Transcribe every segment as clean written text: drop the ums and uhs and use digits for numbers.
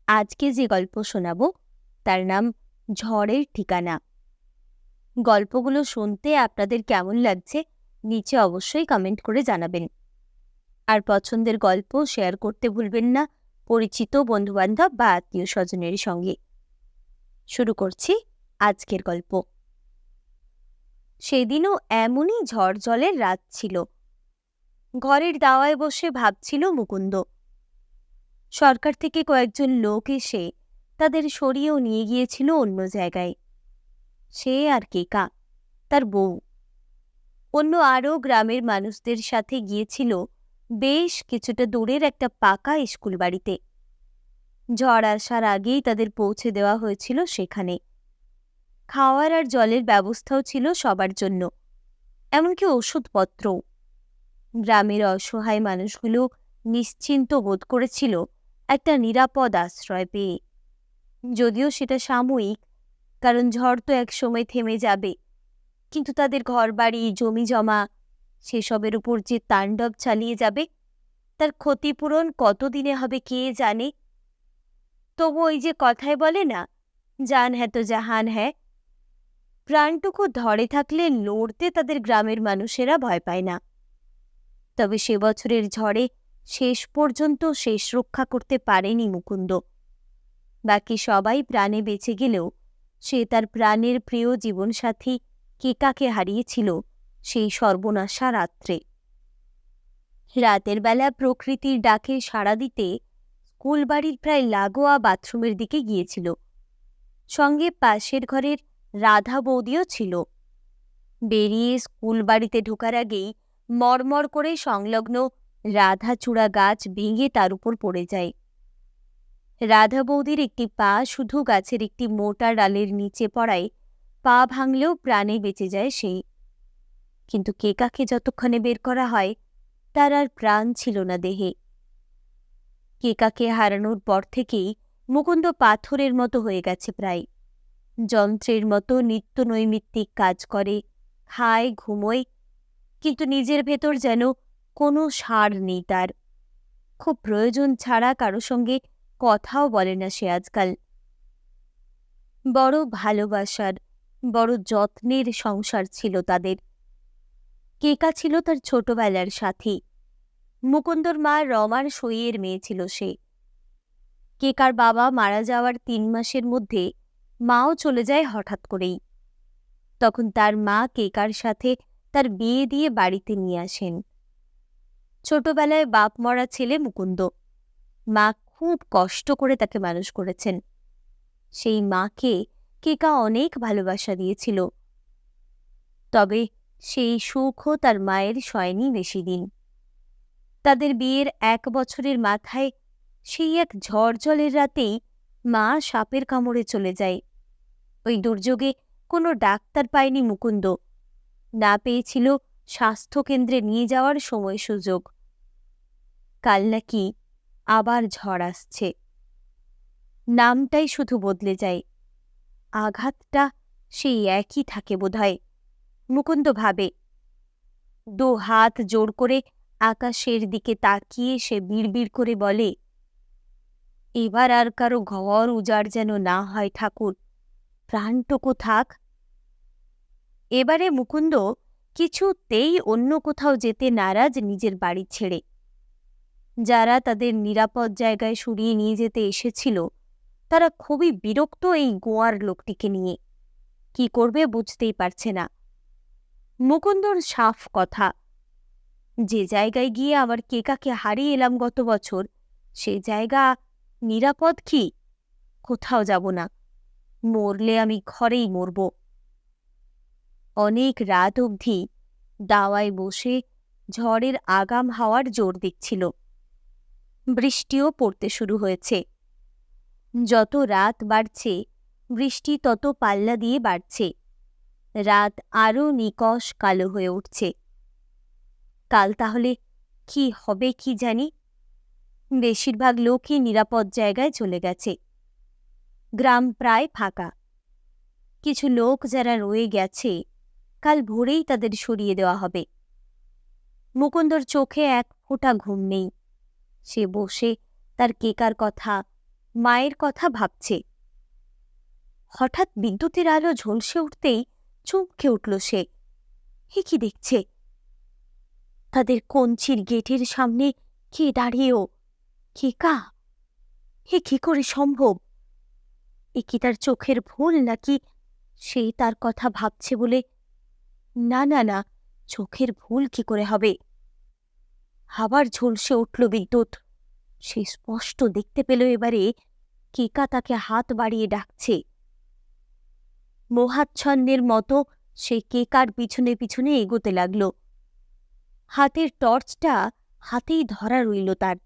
আজকে যে গল্প শোনাব তার নাম ঝড়ের ঠিকানা। গল্পগুলো শুনতে আপনাদের কেমন লাগছে নিচে অবশ্যই কমেন্ট করে জানাবেন। আর পছন্দের গল্প শেয়ার করতে ভুলবেন না পরিচিত বন্ধুবান্ধব বা আত্মীয় স্বজনের সঙ্গে। শুরু করছি আজকের গল্প। সেদিনও এমনই ঝড় জলের রাত ছিল। ঘরের দাওয়ায় বসে ভাবছিল মুকুন্দ। সরকার থেকে কয়েকজন লোক এসে তাদের সরিয়েও নিয়ে গিয়েছিল অন্য জায়গায়। সে আর কেকা, তার বউ, অন্য আরও গ্রামের মানুষদের সাথে গিয়েছিল বেশ কিছুটা দূরের একটা পাকা স্কুল বাড়িতে। ঝড় আসার আগেই তাদের পৌঁছে দেওয়া হয়েছিল সেখানে। খাওয়ার আর জলের ব্যবস্থাও ছিল সবার জন্য, এমনকি ওষুধপত্রও। গ্রামের অসহায় মানুষগুলো নিশ্চিন্ত বোধ করেছিল একটা নিরাপদ আশ্রয় পেয়ে। যদিও সেটা সাময়িক, কারণ ঝড় তো একসময় থেমে যাবে, কিন্তু তাদের ঘরবাড়ি জমি জমা সেসবের উপর যে তাণ্ডব চালিয়ে যাবে তার ক্ষতিপূরণ কতদিনে হবে কে জানে। তবু ওই যে কথায় বলে না, জান হ্যাঁ তো জাহান হ্যাঁ, প্রাণটুকু ধরে থাকলে লড়তে তাদের গ্রামের মানুষেরা ভয় পায় না। তবে সে বছরের ঝড়ে শেষ পর্যন্ত শেষ রক্ষা করতে পারেনি মুকুন্দ। বাকি সবাই প্রাণে বেঁচে গেলেও সে তার প্রাণের প্রিয় জীবনসাথী কেকাকে হারিয়েছিল সেই সর্বনাশা রাত্রে। রাতের বেলা প্রকৃতির ডাকে সাড়া দিতে স্কুল বাড়ির প্রায় লাগোয়া বাথরুমের দিকে গিয়েছিল। সঙ্গে পাশের ঘরের রাধা বৌদিও ছিল। বেরিয়ে স্কুল বাড়িতে ঢোকার আগেই মরমর করে সংলগ্ন রাধাচূড়া গাছ ভেঙে তার উপর পড়ে যায়। রাধা বৌদির একটি পা শুধু গাছের একটি মোটা ডালের নিচে পড়ায় পা ভাঙলেও প্রাণে বেঁচে যায় সেই। কিন্তু কেকাকে যতক্ষণে বের করা হয় তার আর প্রাণ ছিল না দেহে। কেকাকে হারানোর পর থেকেই মুকুন্দ পাথরের মতো হয়ে গেছে প্রায়। যন্ত্রের মতো নিত্য নৈমিত্তিক কাজ করে, খায়, ঘুমোয়, কিন্তু নিজের ভেতর যেন কোনো সার নেই তার। খুব প্রয়োজন ছাড়া কারো সঙ্গে কথাও বলে না সে আজকাল। বড় ভালোবাসার, বড় যত্নের সংসার ছিল তাদের। কেকা ছিল তার ছোটবেলার সাথী। মুকুন্দর মা রমার সইয়ের মেয়ে ছিল সে। কেকার বাবা মারা যাওয়ার ৩ মাসের মধ্যে মাও চলে যায় হঠাৎ করেই। তখন তার মা কেকার সাথে তার বিয়ে দিয়ে বাড়িতে নিয়ে আসেন। ছোটবেলায় বাপ মরা ছেলে মুকুন্দ। মা খুব কষ্ট করে তাকে মানুষ করেছেন। সেই মাকে কেকা অনেক ভালোবাসা দিয়েছিল। তবে সেই সুখও তার মায়ের সয়নি বেশি দিন। তাদের বিয়ের ১ বছরের মাথায় সেই এক ঝড় জলের রাতেই মা সাপের কামড়ে চলে যায়। ওই দুর্যোগে কোনো ডাক্তার পায়নি মুকুন্দ, না পেয়েছিল স্বাস্থ্যকেন্দ্রে নিয়ে যাওয়ার সময় সুযোগ। কাল নাকি আবার ঝড় আসছে। নামটাই শুধু বদলে যায়, আঘাতটা সেই একই থাকে বোধহয়। মুকুন্দ ভাবে। ২ হাত জোড় করে আকাশের দিকে তাকিয়ে সে বিড়বিড় করে বলে, এবার আর কারো ঘর উজাড় যেন না হয় ঠাকুর, প্রাণটুকু থাক। এবারে মুকুন্দ কিছুতেই অন্য কোথাও যেতে নারাজ নিজের বাড়ি ছেড়ে। যারা তাদের নিরাপদ জায়গায় সরিয়ে নিয়ে যেতে এসেছিল তারা খুবই বিরক্ত এই গোয়ার লোকটিকে নিয়ে। কি করবে বুঝতেই পারছে না। মুকুন্দর সাফ কথা, যে জায়গায় গিয়ে আবার কেকাকে হারিয়ে এলাম গত বছর, সে জায়গা নিরাপদ কি? কোথাও যাব না, মরলে আমি ঘরেই মরব। অনেক রাত অবধি দাওয়ায় বসে ঝড়ের আগাম হাওয়ার জোর দেখছিল। বৃষ্টিও পড়তে শুরু হয়েছে। যত রাত বাড়ছে বৃষ্টি তত পাল্লা দিয়ে বাড়ছে। রাত আরও নিকষ কালো হয়ে উঠছে। কাল তাহলে কি হবে কি জানি। বেশিরভাগ লোকই নিরাপদ জায়গায় চলে গেছে। গ্রাম প্রায় ফাঁকা। কিছু লোক যারা রয়ে গেছে কাল ভোরেই তাদের সরিয়ে দেওয়া হবে। মুকুন্দর চোখে এক ফোঁটা ঘুম নেই। সে বসে তার কেকার কথা, মায়ের কথা ভাবছে। হঠাৎ বিদ্যুতের আলো ঝলসে উঠতেই চমকে উঠল সে। হে কি দেখছে! তাদের কঞ্চির গেটের সামনে কে দাঁড়িয়েও? কেকা! হে কি করে সম্ভব? এ কি তার চোখের ভুল, নাকি সে তার কথা ভাবছে বলে? না না না, চোখের ভুল কি করে হবে? আবার ঝলসে উঠল বিদ্যুৎ। সে স্পষ্ট দেখতে পেল এবারে কেকা তাকে হাত বাড়িয়ে ডাকছে। মোহাচ্ছন্নের মতো সে কেকার পিছনে পিছনে এগোতে লাগল। হাতের টর্চটা হাতেই ধরা রইল তার।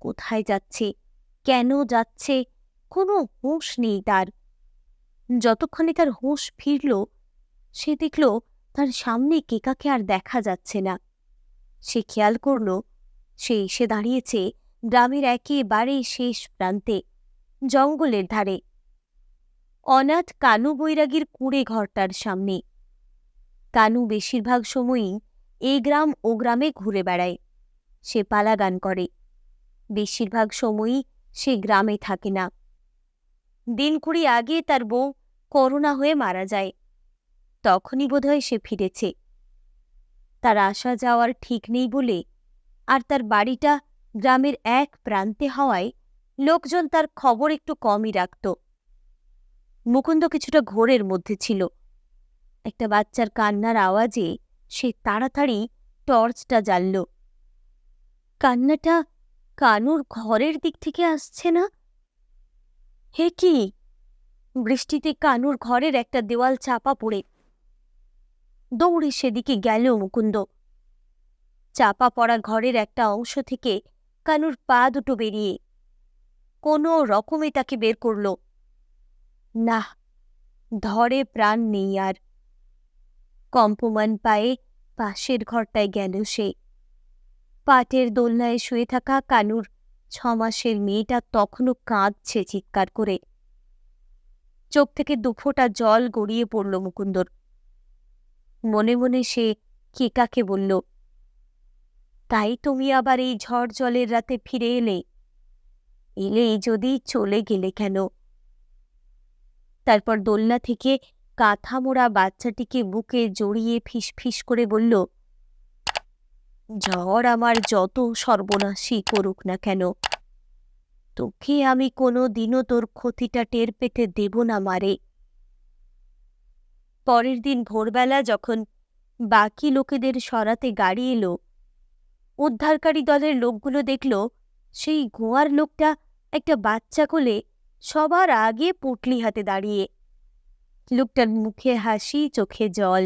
কোথায় যাচ্ছে, কেন যাচ্ছে, কোনো হুঁশ নেই তার। যতক্ষণে তার হুঁশ ফিরল, সে দেখল তার সামনে কেকাকে আর দেখা যাচ্ছে না। সে খেয়াল করল সে এসে দাঁড়িয়েছে গ্রামের একেবারে শেষ প্রান্তে, জঙ্গলের ধারে, অনাথ কানু বৈরাগীর কুঁড়ে ঘরটার সামনে। কানু বেশিরভাগ সময়ই এই গ্রাম ও গ্রামে ঘুরে বেড়ায়। সে পালাগান করে। বেশিরভাগ সময়ই সে গ্রামে থাকে না। দিন 20 আগে তার বউ করোনা হয়ে মারা যায়। তখনই বোধহয় সে ফিরেছে। তার আসা যাওয়ার ঠিক নেই বলে, আর তার বাড়িটা গ্রামের এক প্রান্তে হওয়ায় লোকজন তার খবর একটু কমই রাখত। মুকুন্দ কিছুটা ঘোরের মধ্যে ছিল। একটা বাচ্চার কান্নার আওয়াজে সে তাড়াতাড়ি টর্চটা জ্বালল। কান্নাটা কানুর ঘরের দিক থেকে আসছে না? হে কি! বৃষ্টিতে কানুর ঘরের একটা দেওয়াল চাপা পড়ে। দৌড়ে সেদিকে গেল মুকুন্দ। চাপা পড়া ঘরের একটা অংশ থেকে কানুর পা দুটো বেরিয়ে কোনো রকমে তাকে বের করল। না, ধরে প্রাণ নেই আর। কম্পমান পায়ে পাশের ঘরটায় গেল সে। পাটের দোলনায় শুয়ে থাকা কানুর 6 মাসের মেয়েটা তখনও কাঁদছে চিৎকার করে। চোখ থেকে 2 ফোঁটা জল গড়িয়ে পড়ল মুকুন্দর। মনে মনে সে কেকাকে বলল, তাই তুমি আবার এই ঝড় জলের রাতে ফিরে এলে? এলেই যদি চলে গেলে কেন? তারপর দোলনা থেকে কাঁথা মোড়া বাচ্চাটিকে বুকে জড়িয়ে ফিসফিস করে বলল, ঝড় আমার যত সর্বনাশী করুক না কেন, তোকে আমি কোনো দিনও তোর ক্ষতিটা টের পেতে দেব না মারে। পরের দিন ভোরবেলা যখন বাকি লোকেদের সরাতে গাড়ি এলো, উদ্ধারকারী দলের লোকগুলো দেখল সেই গোয়ার লোকটা একটা বাচ্চা কোলে সবার আগে পুঁটলি হাতে দাঁড়িয়ে। লোকটার মুখে হাসি, চোখে জল।